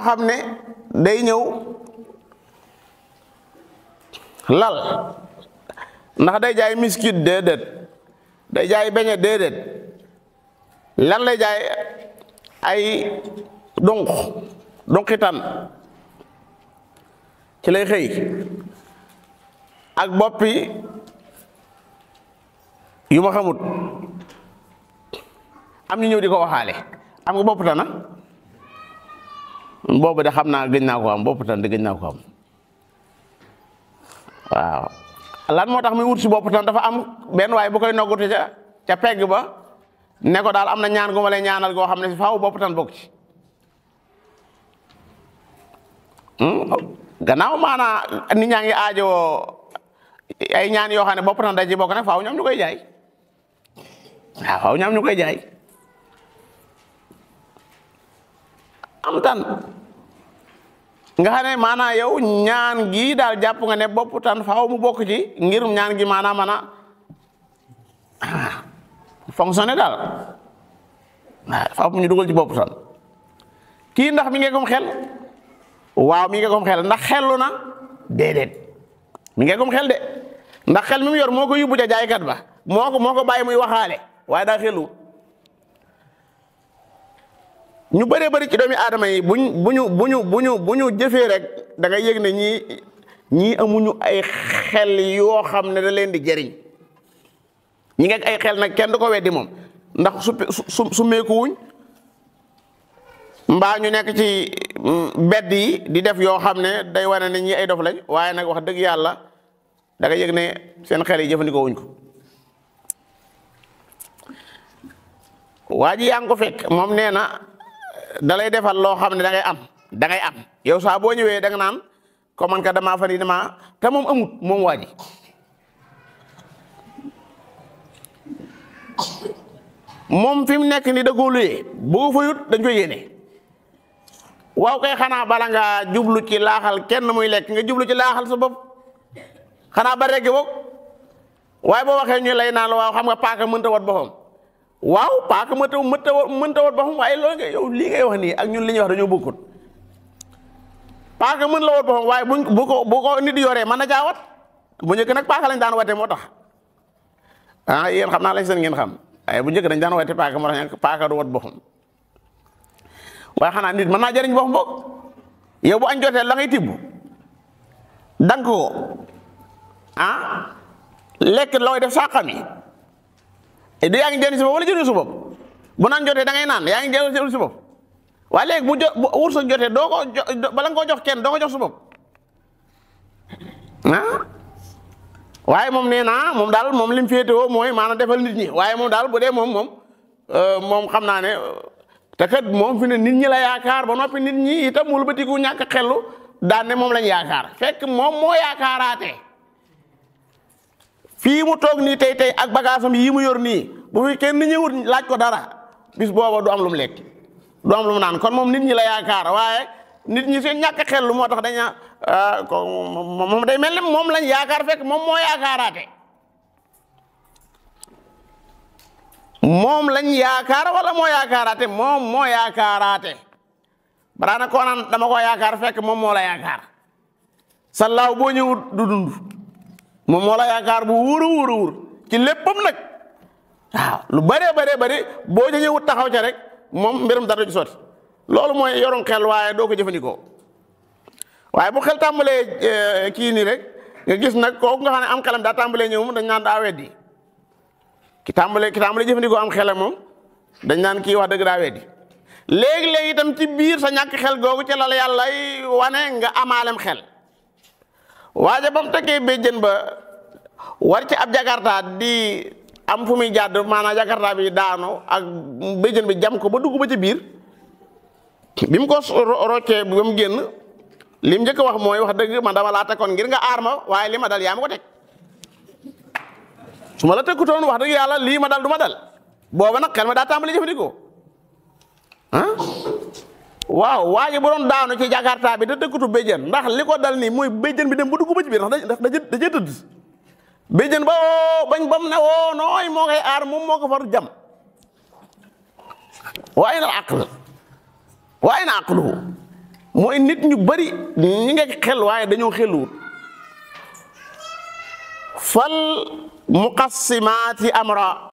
xam ne day ñëw lal ndax day jaay miskit déedéet day jaay beñe déedéet lan lay jaay ay dunqitan ci lay xëy ak boppi yu ma xamut am ñu ñëw di ko waxaale am nga bopp tana boobu de xam naa gëj naa ko am bopp tan de gëj naa ko am waaw lan moo tax muy wut si bopp tan dafa am benn waay bu koy noggatu ca pegg ba ne ko daal am na ñaan gu ma lay ñaanal goo xam ne si faaw bopp tan bokk ci gannaaw maanaa nit ñaa ngi aajowoo ay ñaan yoo xam ne bopp tan da ci bokk nag faaw ñoom ñu koy jaay waaw faaw ñoom ñu koy jaay am tan nga xam ne maanaa yow ñaan gi daal jàpp nga ne bopp tan faaw mu bokk ci ngir ñaan gi maanaa mën a fonctionner daal waaw faaw mu ñu dugal ci bopp tan kii ndax mi ngi kom xel waaw mi ngi kom xel ndax xellu na déedéet mi ngi kom xel de ndax xel mi mu yor moo ko yóbbu ca jaaykat ba moo ko bàyyi muy waxaale waaye daa xelu ñu bëree bëri ci doomi aadama yi bu ñu jëfee rek da ngay yëg ne ñii amuñu ay xel yoo xam ne da leen di jëriñ ñi ngeeg ay xel nag kenn du ko weddi moom ndax su meekuwuñ mbaa ñu nekk ci bedd yi di def yoo xam ne day wane ne ñi ay dof lañ waaye nag wax dëgg yàlla da ngay yëg ne seen xel yi jëfandikoo wuñ ko waa ji yaa ngi ko fekk moom nee na da lay defal loo xam ne da ngay am yow saa boo ñëwee da nga naan ko man ka damaa fan yi damaa te moom amut moom waa ji moom fi mu nekk ni da koo luyee boo fa yut dañ ko yéene waaw kay xanaa bala nga jublu ci laaxal kenn muy lekk nga jublu ci laaxal sa bopp xanaa ba regg boog waaye boo waxee ñu lay naan waaw xam nga paaka mënta wat boppam waaw paaka mënta wat boppam waaye loolu nga yow lii ngay wax nii ak ñun li ñuy wax dañoo bokkut paaka mën la wat boppam waaye bu ko nit yoree mën na caa wat bu njëkk nag paaka lañ daan wate moo tax yéen xam naa lañ seen ngeen xam waaye bu njëkk dañ daan wate paaka moo tax paaka du wat boppam waaye xanaa nit mën naa jëriñ boppam boog yow bu añ jotee la ngay tibb dank ko lekk looy def sàqam yi du yaa ngi jëriñ si bopp wala jëriñ si bopp bu naan jotee da ngay naan yaa ngi jëriñ si bopp waaye léegi bu wërsëg jotee doo ko bala nga koo jox kenn doo ko jox si bopp waaye moom nee naa moom daal moom li mu féetewoo mooy maanaam defal nit ñi waaye moom daal bu dee moom xam naa ne te kat moom fi ne nit ñi la yaakaar ba noppi nit ñi itam mu batiku ñàkk xellu daan ne moom lañ yaakaar fekk moom moo yaakaaraatee fii mu toog nii tey ak bagaasam yii mu yor nii bu fi kenn ñëwut laaj ko dara bis booba du am lu mu lekk du am lu mu naan kon moom nit ñi la yaakaar waaye nit ñi seen ñàkk xellu moo tax daña moom day mel ne moom lañ yaakaar fekk moom moo yaakaaraate moom lañ yaakaar wala moo yaakaaraate moom moo yaakaaraate baraana koo naan dama ko yaakaar fekk moom moo la yaakaar sallaaw boo ñëwut du dund moom moo la yaakaar bu wóor ci léppam nag waaw lu bëree boo ca ñëwut taxaw ca rek moom mbirum dara du sotti loolu mooy yorum xel waaye doo ko jëfandikoo waaye bu xel tàmbalee kii nii rek nga gis nag kooku nga xam ne am xelam daa tàmbalee ñëw dañ naan daa weddi ki tàmbalee jëfandikoo am xelam moom dañ naan kii wax dëgg daa weddi léegi-léegi itam ci biir sa ñàkk xel googu ci la yàlla wane nga amaalem xel waaye ba mu tekkee béjjën ba war ci ab jakarta di am fu muy jàdd maanaam jakarta bi daanu ak béjjën bi jam ko ba dugg ba ci biir bi mu ko roccee ba mu génn li mu njëkk wax mooy wax dëgg man dama laa tekkoon ngir nga aar ma waaye li ma dal yaa ma ko teg su ma la tekkutoon wax dëgg yàlla lii ma dal du ma dal booba nag xel ma daa tàmbali jëfandikoo waaw waa ji bu doon daanu ci jakarta bi da dëkkutu béjjën ndax li ko dal nii mooy béjjën bi dem ba dugg ba ci biir ndax da cee tëdd béjjën ba bañ bam ne woo nooy moo koy aar moom moo ko far jam waaye na aqluhu mooy nit ñu bari ñi nga xel waaye dañoo xeluwut fal muqassimaati amra